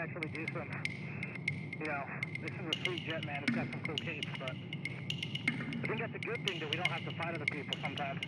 actually do some, this is a sweet jet, man. It's got some cool capes, but I think that's a good thing that we don't have to fight other people sometimes.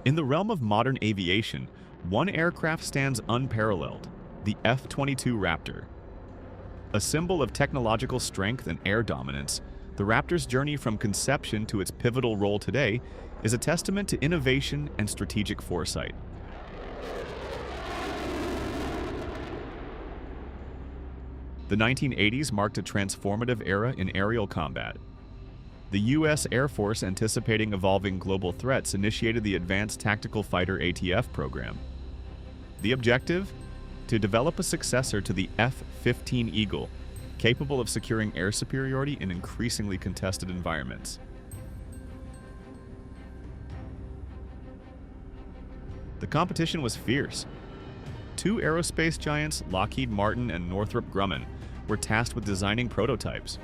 In the realm of modern aviation, one aircraft stands unparalleled, the F-22 Raptor. A symbol of technological strength and air dominance, the Raptor's journey from conception to its pivotal role today is a testament to innovation and strategic foresight. The 1980s marked a transformative era in aerial combat. The U.S. Air Force, anticipating evolving global threats, initiated the Advanced Tactical Fighter ATF program. The objective? To develop a successor to the F-15 Eagle, capable of securing air superiority in increasingly contested environments. The competition was fierce. Two aerospace giants, Lockheed Martin and Northrop Grumman, were tasked with designing prototypes.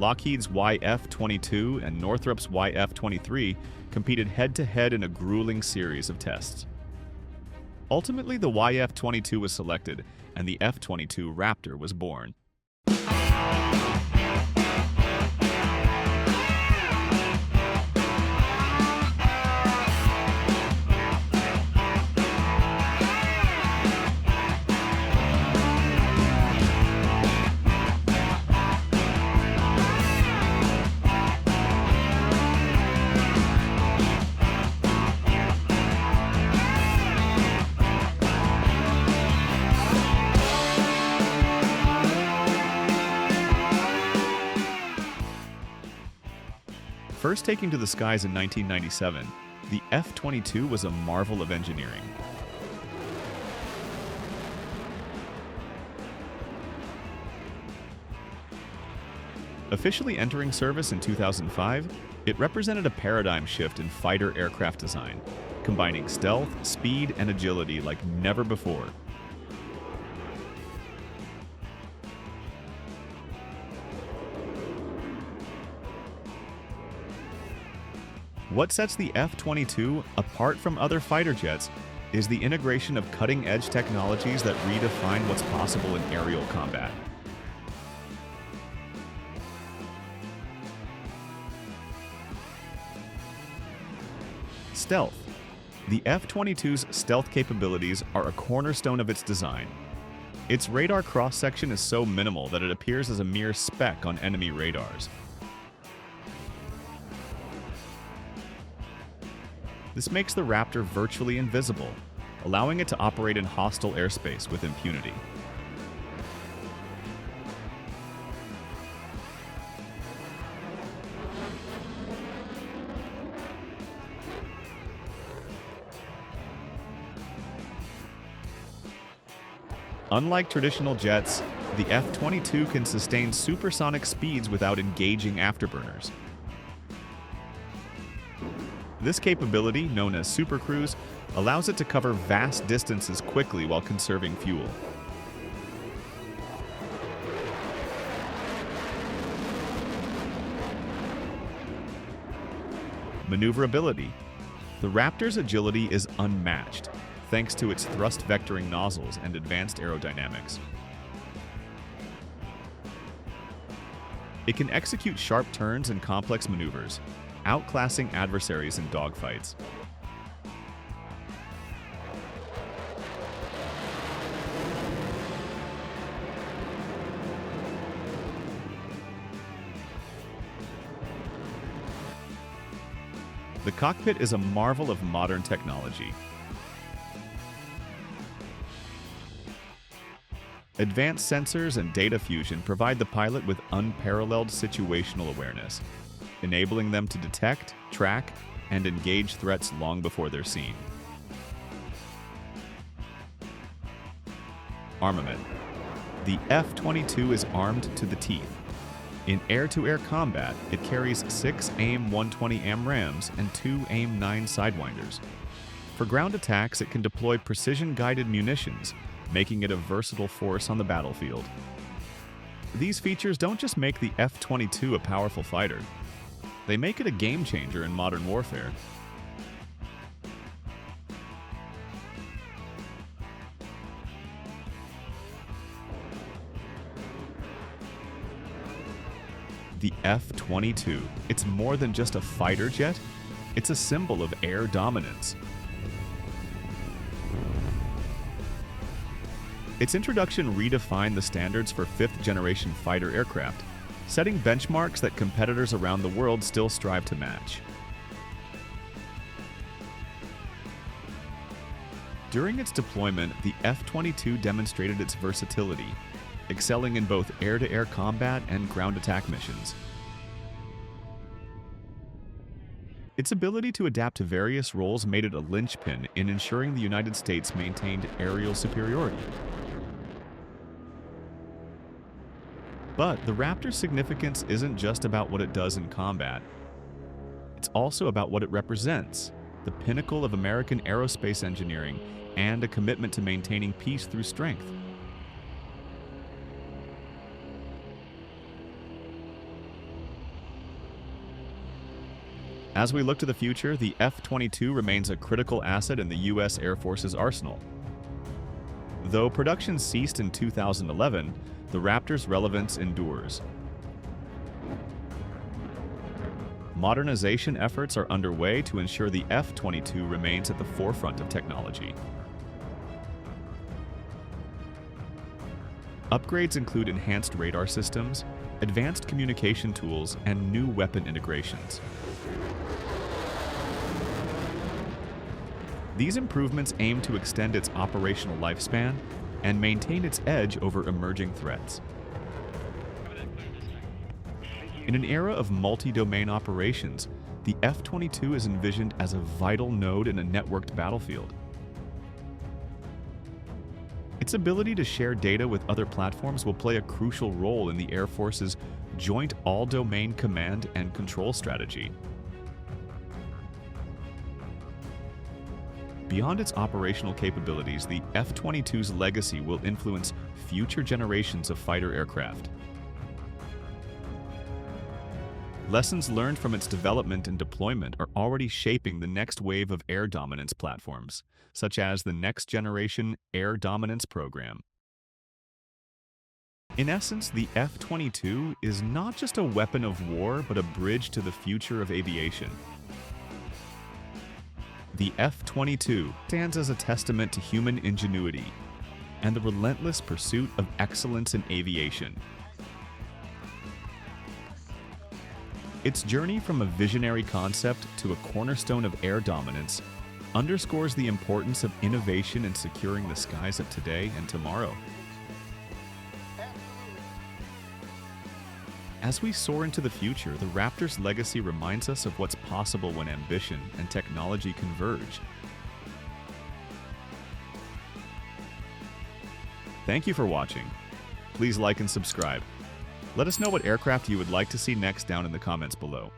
Lockheed's YF-22 and Northrop's YF-23 competed head-to-head in a grueling series of tests. Ultimately, the YF-22 was selected, and the F-22 Raptor was born. First taking to the skies in 1997, the F-22 was a marvel of engineering. Officially entering service in 2005, it represented a paradigm shift in fighter aircraft design, combining stealth, speed, and agility like never before. What sets the F-22 apart from other fighter jets is the integration of cutting-edge technologies that redefine what's possible in aerial combat. Stealth. The F-22's stealth capabilities are a cornerstone of its design. Its radar cross-section is so minimal that it appears as a mere speck on enemy radars. This makes the Raptor virtually invisible, allowing it to operate in hostile airspace with impunity. Unlike traditional jets, the F-22 can sustain supersonic speeds without engaging afterburners. This capability, known as supercruise, allows it to cover vast distances quickly while conserving fuel. Maneuverability. The Raptor's agility is unmatched, thanks to its thrust vectoring nozzles and advanced aerodynamics. It can execute sharp turns and complex maneuvers, outclassing adversaries in dogfights. The cockpit is a marvel of modern technology. Advanced sensors and data fusion provide the pilot with unparalleled situational awareness, enabling them to detect, track, and engage threats long before they're seen. Armament. The F-22 is armed to the teeth. In air-to-air combat, it carries 6 AIM-120 AMRAAMs and 2 AIM-9 Sidewinders. For ground attacks, it can deploy precision-guided munitions, making it a versatile force on the battlefield. These features don't just make the F-22 a powerful fighter. They make it a game-changer in modern warfare. The F-22. It's more than just a fighter jet, it's a symbol of air dominance. Its introduction redefined the standards for fifth-generation fighter aircraft, setting benchmarks that competitors around the world still strive to match. During its deployment, the F-22 demonstrated its versatility, excelling in both air-to-air combat and ground attack missions. Its ability to adapt to various roles made it a linchpin in ensuring the United States maintained aerial superiority. But the Raptor's significance isn't just about what it does in combat. It's also about what it represents, the pinnacle of American aerospace engineering and a commitment to maintaining peace through strength. As we look to the future, the F-22 remains a critical asset in the U.S. Air Force's arsenal. Though production ceased in 2011, the Raptor's relevance endures. Modernization efforts are underway to ensure the F-22 remains at the forefront of technology. Upgrades include enhanced radar systems, advanced communication tools, and new weapon integrations. These improvements aim to extend its operational lifespan and maintain its edge over emerging threats. In an era of multi-domain operations, the F-22 is envisioned as a vital node in a networked battlefield. Its ability to share data with other platforms will play a crucial role in the Air Force's joint all-domain command and control strategy. Beyond its operational capabilities, the F-22's legacy will influence future generations of fighter aircraft. Lessons learned from its development and deployment are already shaping the next wave of air dominance platforms, such as the Next Generation Air Dominance Program. In essence, the F-22 is not just a weapon of war, but a bridge to the future of aviation. The F-22 stands as a testament to human ingenuity and the relentless pursuit of excellence in aviation. Its journey from a visionary concept to a cornerstone of air dominance underscores the importance of innovation in securing the skies of today and tomorrow. As we soar into the future, the Raptor's legacy reminds us of what's possible when ambition and technology converge. Thank you for watching. Please like and subscribe. Let us know what aircraft you would like to see next down in the comments below.